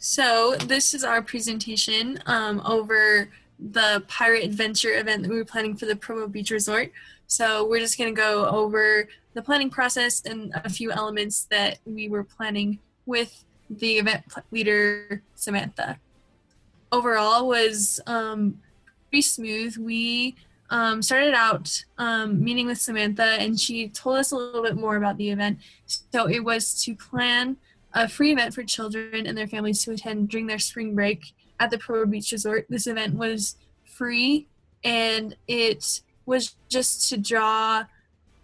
So this is our presentation over the pirate adventure event that we were planning for the Provo Beach Resort. So we're just going to go over the planning process and a few elements that we were planning with the event leader, Samantha. Overall was pretty smooth. We started out meeting with Samantha, and she told us a little bit more about the event. So it was to plan a free event for children and their families to attend during their spring break at the Provo Beach Resort. This event was free, and it was just to draw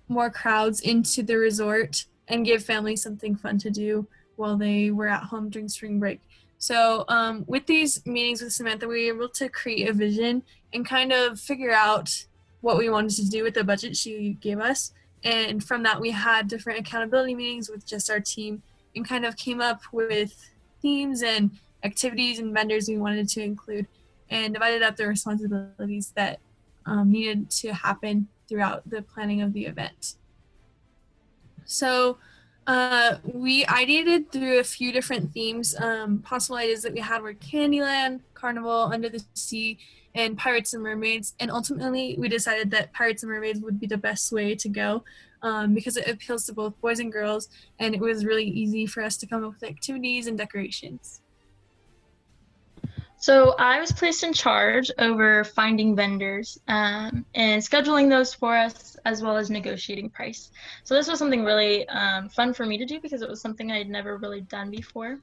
more crowds into the resort and give families something fun to do while they were at home during spring break. So with these meetings with Samantha, we were able to create a vision and kind of figure out what we wanted to do with the budget she gave us. And from that, we had different accountability meetings with just our team and kind of came up with themes and activities and vendors we wanted to include and divided up the responsibilities that needed to happen throughout the planning of the event. So we ideated through a few different themes. Possible ideas that we had were Candyland, Carnival, Under the Sea, and Pirates and Mermaids. And ultimately, we decided that Pirates and Mermaids would be the best way to go because it appeals to both boys and girls, and it was really easy for us to come up with activities and decorations. So I was placed in charge over finding vendors and scheduling those for us, as well as negotiating price. So this was something really fun for me to do because it was something I had never really done before.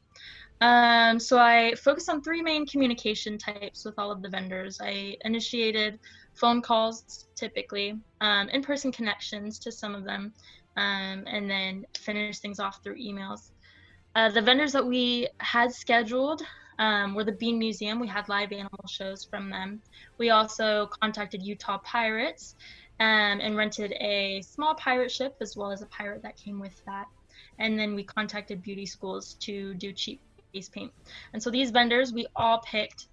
So I focused on three main communication types with all of the vendors. I initiated phone calls, typically, in-person connections to some of them, and then finished things off through emails. The vendors that we had scheduled were the Bean Museum. We had live animal shows from them. We also contacted Utah Pirates and rented a small pirate ship as well as a pirate that came with that. And then we contacted beauty schools to do cheap face paint. And so these vendors we all picked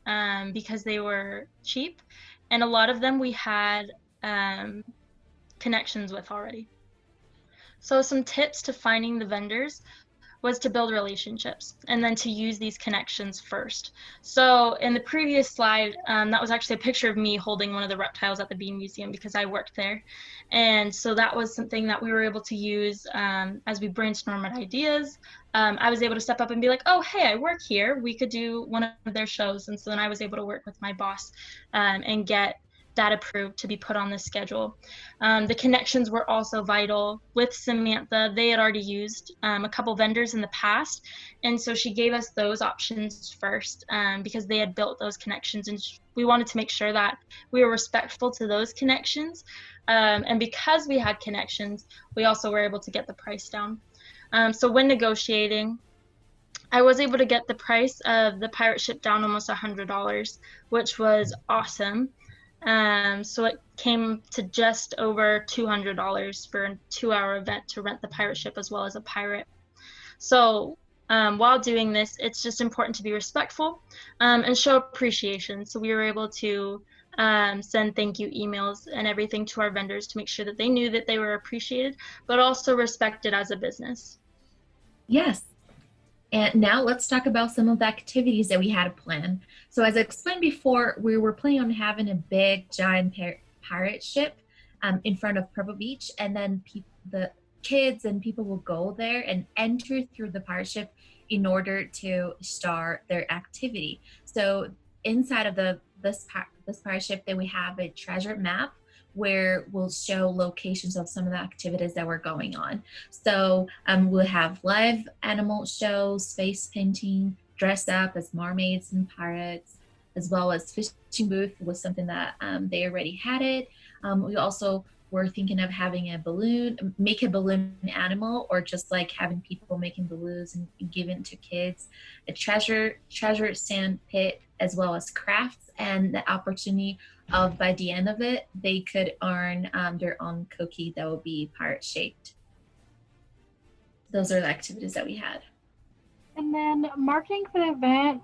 because they were cheap, and a lot of them we had connections with already. So some tips to finding the vendors was to build relationships and then to use these connections first. So in the previous slide, that was actually a picture of me holding one of the reptiles at the Bean Museum because I worked there. And so that was something that we were able to use as we brainstormed ideas. I was able to step up and be like, oh, hey, I work here. We could do one of their shows. And so then I was able to work with my boss and get that approved to be put on the schedule. The connections were also vital. With Samantha, they had already used a couple vendors in the past, and so she gave us those options first because they had built those connections, and we wanted to make sure that we were respectful to those connections. And because we had connections, we also were able to get the price down. So when negotiating, I was able to get the price of the pirate ship down almost $100, which was awesome. So it came to just over $200 for a 2-hour event to rent the pirate ship as well as a pirate. So while doing this, it's just important to be respectful and show appreciation. So we were able to send thank you emails and everything to our vendors to make sure that they knew that they were appreciated, but also respected as a business. Yes. And now let's talk about some of the activities that we had planned. So as I explained before, we were planning on having a big, giant pirate ship in front of Provo Beach, and then the kids and people will go there and enter through the pirate ship in order to start their activity. So inside of this pirate ship, then we have a treasure map where we'll show locations of some of the activities that were going on. So we'll have live animal shows, face painting, dress up as mermaids and pirates, as well as fishing booth was something that they already had it. We also were thinking of having make a balloon animal, or just like having people making balloons and giving to kids, a treasure sand pit, as well as crafts, and the opportunity of by the end of it, they could earn their own cookie that will be pirate shaped. Those are the activities that we had. And then marketing for the event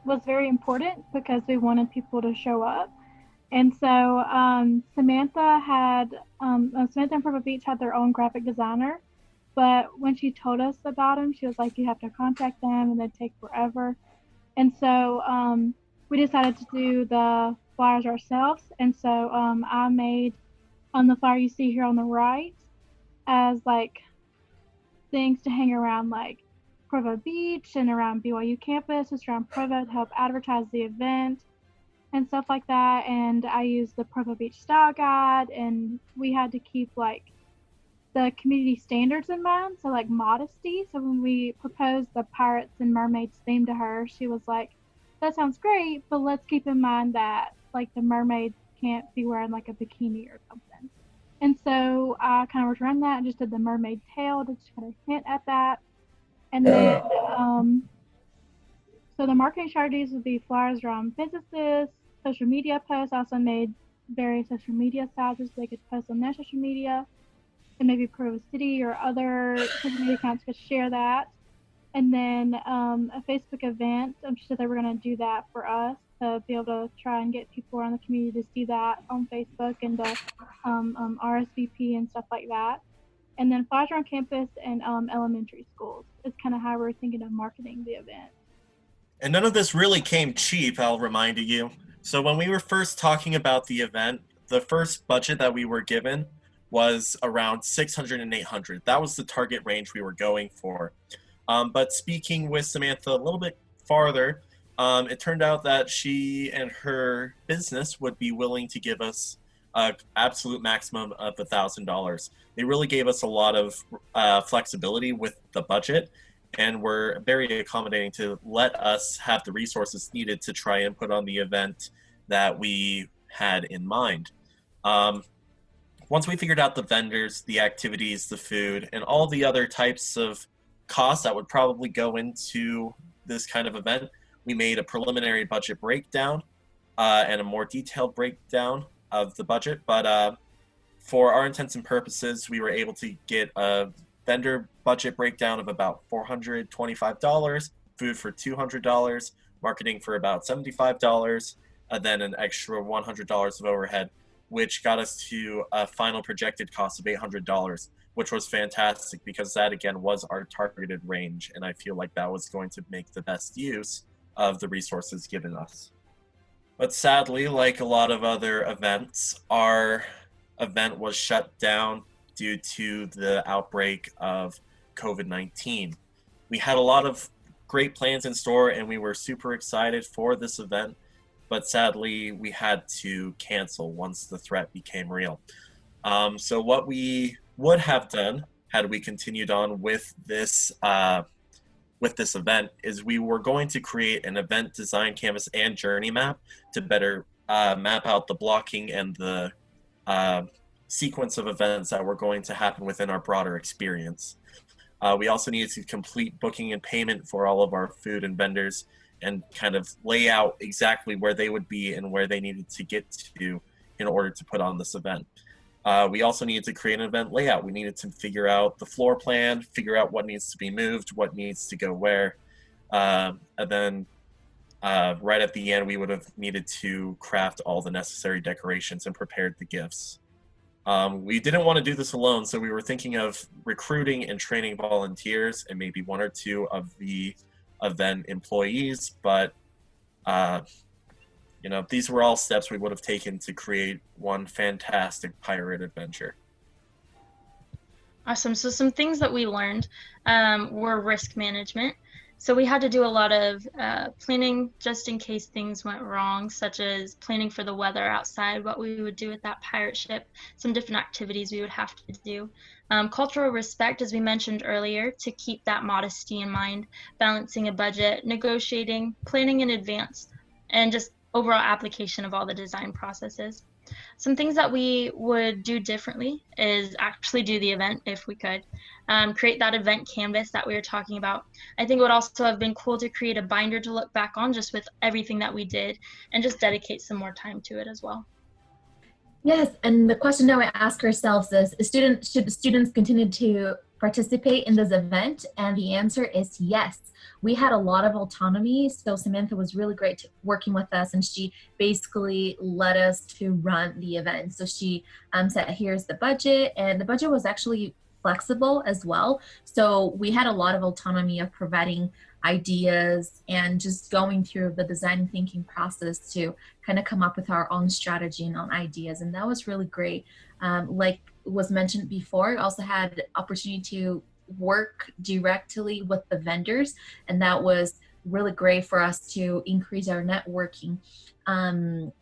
was very important because we wanted people to show up. And so Samantha and Provo Beach had their own graphic designer, but when she told us about him, she was like, you have to contact them and they'd take forever. And so we decided to do the flyers ourselves. And so I made on the flyer you see here on the right as like things to hang around like Provo Beach and around BYU campus, just around Provo to help advertise the event and stuff like that. And I used the Provo Beach style guide, and we had to keep like the community standards in mind, so like modesty. So when we proposed the pirates and mermaids theme to her, she was like, that sounds great, but let's keep in mind that like the mermaids can't be wearing like a bikini or something. And so I kind of worked around that and just did the mermaid tail to just kind of hint at that. And then so the marketing strategies would be flyers around businesses, social media posts. I also made various social media sites so they could post on their social media, and maybe Provo City or other social media accounts could share that. And then a Facebook event. She said they were going to do that for us to be able to try and get people around the community to see that on Facebook and to RSVP and stuff like that. And then flyers around campus and elementary schools is kind of how we're thinking of marketing the event. And none of this really came cheap, I'll remind you. So when we were first talking about the event, the first budget that we were given was around 600 and 800. That was the target range we were going for. But speaking with Samantha a little bit farther, it turned out that she and her business would be willing to give us an absolute maximum of $1,000. They really gave us a lot of flexibility with the budget, and were very accommodating to let us have the resources needed to try and put on the event that we had in mind. Once we figured out the vendors, the activities, the food, and all the other types of costs that would probably go into this kind of event, we made a preliminary budget breakdown and a more detailed breakdown of the budget. But for our intents and purposes, we were able to get a vendor budget breakdown of about $425, food for $200, marketing for about $75, and then an extra $100 of overhead, which got us to a final projected cost of $800, which was fantastic because that, again, was our targeted range, and I feel like that was going to make the best use of the resources given us. But sadly, like a lot of other events, our event was shut down due to the outbreak of COVID-19. We had a lot of great plans in store, and we were super excited for this event, but sadly, we had to cancel once the threat became real. So what we would have done had we continued on with this event is we were going to create an event design canvas and journey map to better map out the blocking and the sequence of events that were going to happen within our broader experience. We also needed to complete booking and payment for all of our food and vendors and kind of lay out exactly where they would be and where they needed to get to in order to put on this event. We also needed to create an event layout. We needed to figure out the floor plan, figure out what needs to be moved, what needs to go where. And then right at the end, we would have needed to craft all the necessary decorations and prepared the gifts. We didn't want to do this alone, so we were thinking of recruiting and training volunteers and maybe one or two of the event employees, but these were all steps we would have taken to create one fantastic pirate adventure. Awesome. So some things that we learned were risk management. So we had to do a lot of planning just in case things went wrong, such as planning for the weather outside, what we would do with that pirate ship, some different activities we would have to do. Cultural respect, as we mentioned earlier, to keep that modesty in mind, balancing a budget, negotiating, planning in advance, and just overall application of all the design processes. Some things that we would do differently is actually do the event if we could. Create that event canvas that we were talking about. I think it would also have been cool to create a binder to look back on just with everything that we did and just dedicate some more time to it as well. Yes, and the question that we ask ourselves is, should students continue to participate in this event? And the answer is yes. We had a lot of autonomy, so Samantha was really great working with us, and she basically led us to run the event. So she said, here's the budget, and the budget was actually flexible as well. So we had a lot of autonomy of providing ideas and just going through the design thinking process to kind of come up with our own strategy and own ideas. And that was really great. Like was mentioned before, we also had opportunity to work directly with the vendors, and that was really great for us to increase our networking.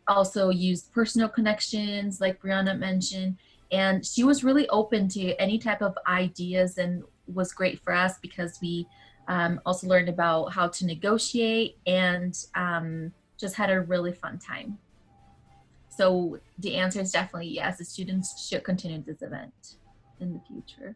Also used personal connections like Brianna mentioned, and she was really open to any type of ideas and was great for us because we also learned about how to negotiate and just had a really fun time. So the answer is definitely yes, the students should continue this event in the future.